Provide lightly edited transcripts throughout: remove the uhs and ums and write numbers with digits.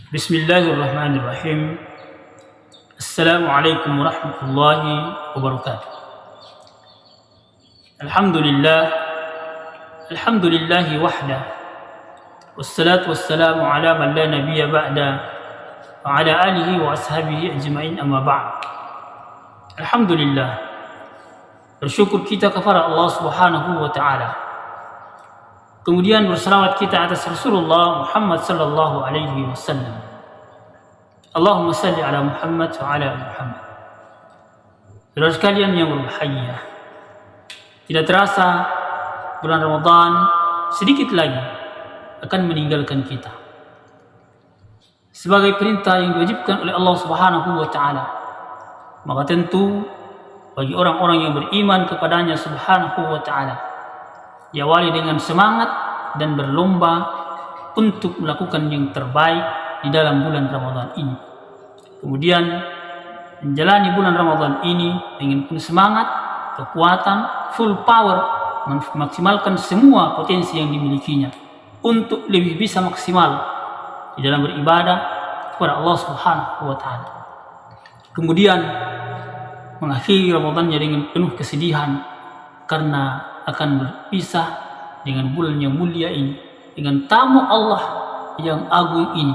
Bismillahirrahmanirrahim. Assalamualaikum warahmatullahi wabarakatuh. Alhamdulillah, alhamdulillahi wahda. Wassalatu wassalamu ala man la nabiyya ba'da wa ala alihi wa ashabihi ajma'in amma ba'd. Alhamdulillah. Bersyukur kita kepada Allah Subhanahu wa taala. Kemudian bersalawat kita atas Rasulullah Muhammad sallallahu alaihi wasallam. Allahumma salli ala Muhammad wa ala ali Muhammad. Saudara sekalian yang berbahagia, tidak terasa bulan Ramadan sedikit lagi akan meninggalkan kita. Sebagai perintah yang diwajibkan oleh Allah Subhanahu wa taala, maka tentu bagi orang-orang yang beriman kepadanya Subhanahu wa taala, diawali dengan semangat dan berlomba untuk melakukan yang terbaik di dalam bulan Ramadan ini. Kemudian menjalani bulan Ramadan ini dengan penuh semangat, kekuatan, full power, memaksimalkan semua potensi yang dimilikinya untuk lebih bisa maksimal di dalam beribadah kepada Allah Subhanahu wa taala. Kemudian mengakhiri Ramadannya dengan penuh kesedihan karena akan berpisah dengan bulan yang mulia ini, dengan tamu Allah yang agung ini,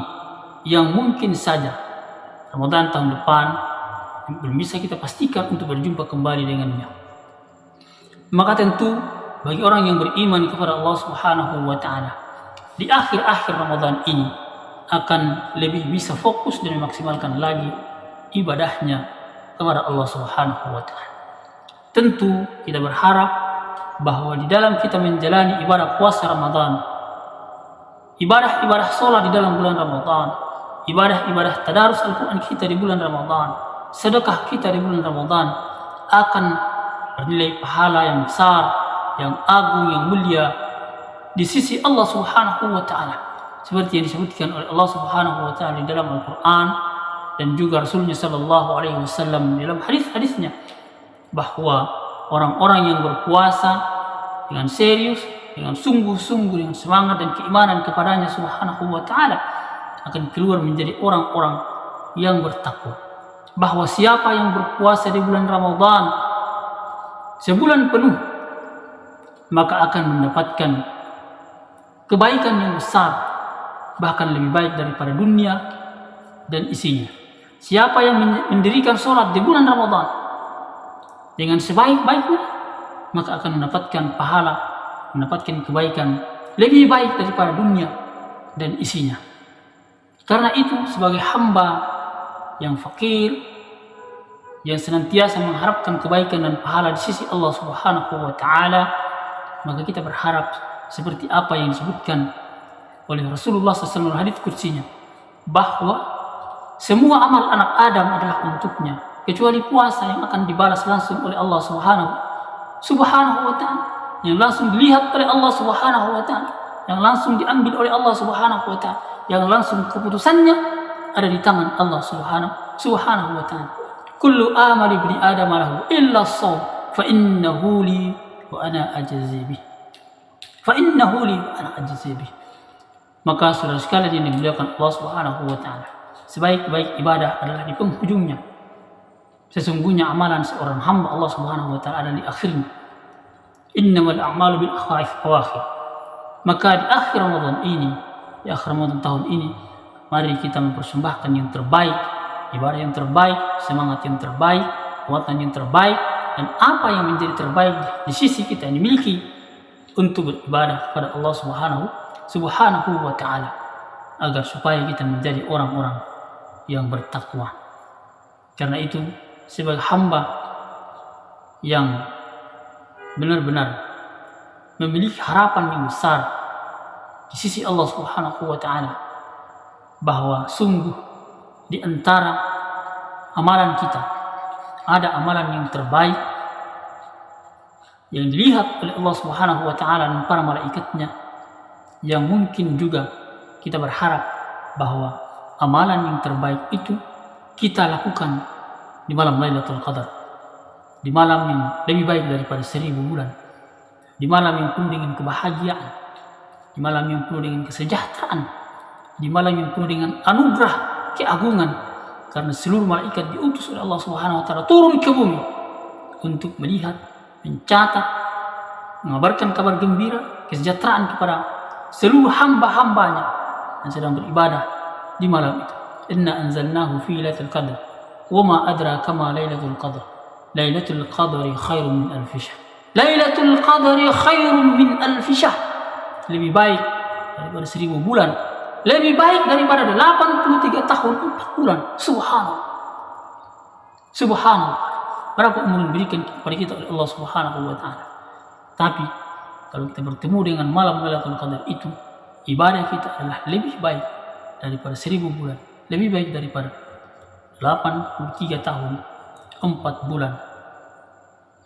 yang mungkin saja Ramadan tahun depan belum bisa kita pastikan untuk berjumpa kembali dengannya. Maka tentu bagi orang yang beriman kepada Allah Subhanahu wa taala, di akhir-akhir Ramadan ini akan lebih bisa fokus dan memaksimalkan lagi ibadahnya kepada Allah Subhanahu wa taala. Tentu kita berharap bahwa di dalam kita menjalani ibadah puasa Ramadan, ibadah-ibadah sholat di dalam bulan Ramadan, ibadah-ibadah tadarus Al-Quran kita di bulan Ramadan, sedekah kita di bulan Ramadan akan bernilai pahala yang besar, yang agung, yang mulia di sisi Allah Subhanahu wa taala, seperti yang disebutkan oleh Allah Subhanahu wa taala di dalam Al-Quran dan juga Rasulnya sallallahu alaihi wasallam dalam hadis-hadisnya, bahwa orang-orang yang berpuasa dengan serius, dengan sungguh-sungguh, dengan semangat dan keimanan kepadanya Subhanahu wa ta'ala akan keluar menjadi orang-orang yang bertakwa. Bahwa siapa yang berpuasa di bulan Ramadan sebulan penuh, maka akan mendapatkan kebaikan yang besar, bahkan lebih baik daripada dunia dan isinya. Siapa yang mendirikan sholat di bulan Ramadan dengan sebaik-baiknya, maka akan mendapatkan pahala, mendapatkan kebaikan lebih baik daripada dunia dan isinya. Karena itu, sebagai hamba yang fakir, yang senantiasa mengharapkan kebaikan dan pahala di sisi Allah Subhanahu wa taala, maka kita berharap seperti apa yang disebutkan oleh Rasulullah SAW dalam hadits qudsinya, bahwa semua amal anak Adam adalah untuknya, kecuali puasa yang akan dibalas langsung oleh Allah Subhanahu wa ta'ala, yang langsung dilihat oleh Allah Subhanahu wa ta'ala, yang langsung diambil oleh Allah Subhanahu wa ta'ala, yang langsung keputusannya ada di tangan Allah Subhanahu wa ta'ala. Kullu amali ibni Adam lahu illa as-shaum fa innahu li wa ana ajzi bih. Fa innahu li wa ana ajzi bih. Maka saudara sekalian yang dimuliakan Allah Subhanahu wa ta'ala, sebaik-baik ibadah adalah di penghujungnya. Sesungguhnya amalan seorang hamba Allah Subhanahu wa taala ada di akhirnya. Innamal a'malu bil awakhir. Maka di akhir Ramadan ini, di akhir Ramadan tahun ini, mari kita mempersembahkan yang terbaik, ibadah yang terbaik, semangat yang terbaik, kekuatan yang terbaik, dan apa yang menjadi terbaik di sisi kita yang dimiliki untuk beribadah kepada Allah Subhanahu wa taala, agar supaya kita menjadi orang-orang yang bertakwa. Karena itu, sebagai hamba yang benar-benar memiliki harapan yang besar di sisi Allah Subhanahu wa taala, bahwa sungguh di antara amalan kita ada amalan yang terbaik yang dilihat oleh Allah Subhanahu wa taala dan para malaikatnya, yang mungkin juga kita berharap bahwa amalan yang terbaik itu kita lakukan di malam Lailatul Qadar, di malam yang lebih baik daripada 1000 bulan, di malam yang penuh dengan kebahagiaan, di malam yang penuh dengan kesejahteraan, di malam yang penuh dengan anugerah, keagungan, karena seluruh malaikat diutus oleh Allah Subhanahu wa taala turun ke bumi untuk melihat, mencatat, mengabarkan kabar gembira, kesejahteraan kepada seluruh hamba-hambanya yang sedang beribadah di malam itu. Inna anzalnahu fi lailatul qadr wa ma adraka ma lailatul qadr. Lailatul qadri khairun min alf syahr. Lailatul qadri khairun min alf syahr. Lebih baik daripada 1000 bulan. Lebih baik daripada 83 tahun 4 bulan. Subhanallah. Subhanallah. Berapa umur diberikan kepada kita oleh Allah Subhanahu wa taala. Tapi kalau kita bertemu dengan malam Lailatul Qadar itu, ibadah kita adalah lebih baik daripada 1000 bulan, lebih baik daripada 83 tahun 4 bulan.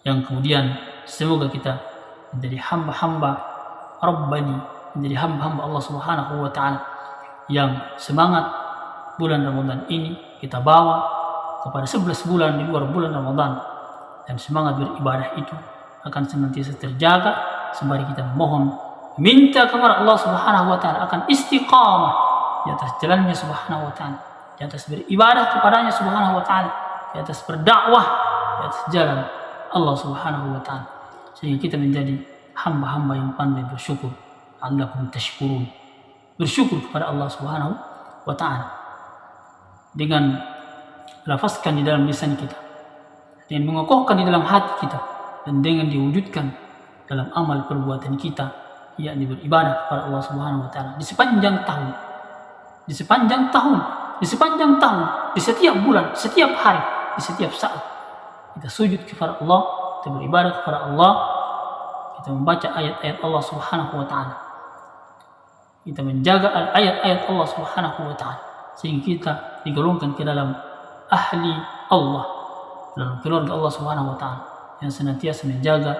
Yang kemudian semoga kita menjadi hamba-hamba Rabbani, menjadi hamba-hamba Allah Subhanahu wa taala yang semangat bulan Ramadan ini kita bawa kepada 11 bulan di luar bulan Ramadan, dan semangat beribadah itu akan senantiasa terjaga sembari kita memohon, minta kepada Allah Subhanahu wa taala akan istiqamah di atas jalannya Subhanahu wa taala, di atas beribadah kepadanya Subhanahu wa taala, di atas berdakwah di atas jalan Allah Subhanahu wa taala, sehingga kita menjadi hamba-hamba yang pandai bersyukur. Allakum tashkurun, bersyukur kepada Allah Subhanahu wa taala dengan lafazkan di dalam lisan kita, dengan mengokohkan di dalam hati kita, dan dengan diwujudkan dalam amal perbuatan kita, yakni beribadah kepada Allah Subhanahu wa taala di sepanjang tahun, di sepanjang tahun, di sepanjang tahun, di setiap bulan, setiap hari, di setiap saat kita sujud kepada Allah, kita beribadah kepada Allah, kita membaca ayat-ayat Allah Subhanahu wa taala, kita menjaga ayat-ayat Allah Subhanahu wa taala, sehingga kita digolongkan ke dalam ahli Allah, dalam keluarga Allah Subhanahu wa taala yang senantiasa menjaga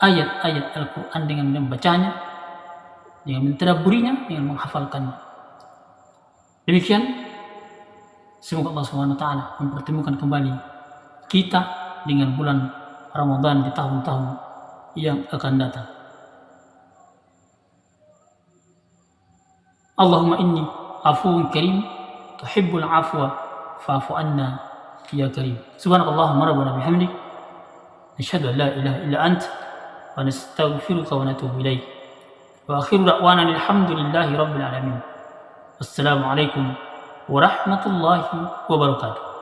ayat-ayat Al-Quran dengan membacanya, dengan mentadabburinya, dengan menghafalkannya. Demikian, semoga Allah Subhanahu wa taala mempertemukan kembali kita dengan bulan Ramadan di tahun-tahun yang akan datang. Allahumma inni afuwun karim tuhibbul afwa fa'fu anna ya karim. Subhanakallahumma rabbana bihamdik nashhadu an la ilaha illa anta wa nastaghfiruka wa natubu ilaik. Wa akhiru da'wana alhamdulillahi rabbil alamin. Assalamualaikum warahmatullahi wabarakatuh.